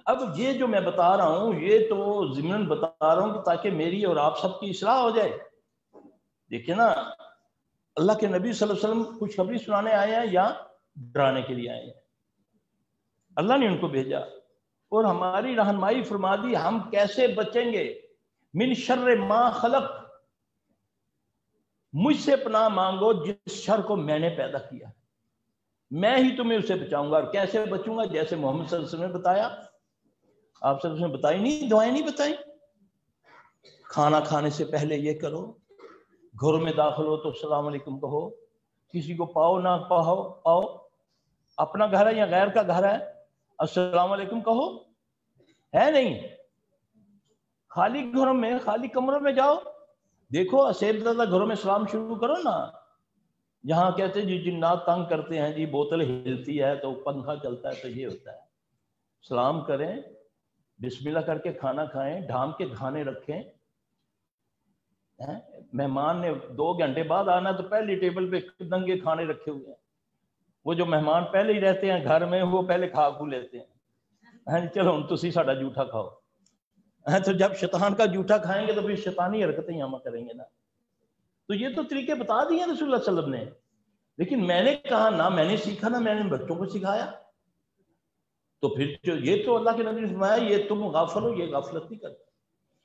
اب یہ جو میں بتا رہا ہوں یہ تو ضمن بتا رہا ہوں کہ تاکہ میری اور آپ سب کی اصلاح ہو جائے. دیکھیں نا اللہ کے نبی صلی اللہ علیہ وسلم خوشخبری سنانے آئے ہیں یا ڈرانے کے لیے آئے ہیں؟ اللہ نے ان کو بھیجا اور ہماری رہنمائی فرما دی ہم کیسے بچیں گے. من شر ما خلق، مجھ سے پناہ مانگو جس شر کو میں نے پیدا کیا، میں ہی تمہیں اسے بچاؤں گا. اور کیسے بچوں گا؟ جیسے محمد صلی اللہ علیہ وسلم نے بتایا. آپ صلی اللہ علیہ وسلم نے بتائی نہیں، دعائیں نہیں بتائیں. کھانا کھانے سے پہلے یہ کرو، گھروں میں داخل ہو تو السلام علیکم کہو، کسی کو پاؤ نہ پاؤ، اپنا گھر ہے یا غیر کا گھر ہے السلام علیکم کہو. ہے نہیں؟ خالی گھروں میں، خالی کمروں میں جاؤ، دیکھو اسیب زدہ گھروں میں سلام شروع کرو نا. جہاں کہتے ہیں جی جنات تنگ کرتے ہیں، جی بوتل ہلتی ہے تو پنکھا چلتا ہے تو یہ ہوتا ہے. سلام کریں، بسم اللہ کر کے کھانا کھائیں، ڈھام کے کھانے رکھیں. مہمان نے 2 گھنٹے بعد آنا تو پہلی ٹیبل پہ ننگے کھانے رکھے ہوئے ہیں. وہ جو مہمان پہلے ہی رہتے ہیں گھر میں وہ پہلے کھا کھو لیتے ہیں. چلو تسی ساڈا جھوٹا کھاؤ. تو جب شیطان کا جھوٹا کھائیں گے تو پھر شیطانی حرکتیں ہم کریں گے نا. تو یہ تو طریقے بتا دیے رسول اللہ صلی اللہ علیہ وسلم نے، لیکن میں نے کہا نہ میں نے سیکھا نہ میں نے بچوں کو سکھایا. تو پھر جو یہ تو اللہ کے نبی نے فرمایا یہ تم غافل ہو، یہ غفلت نہیں کرتے.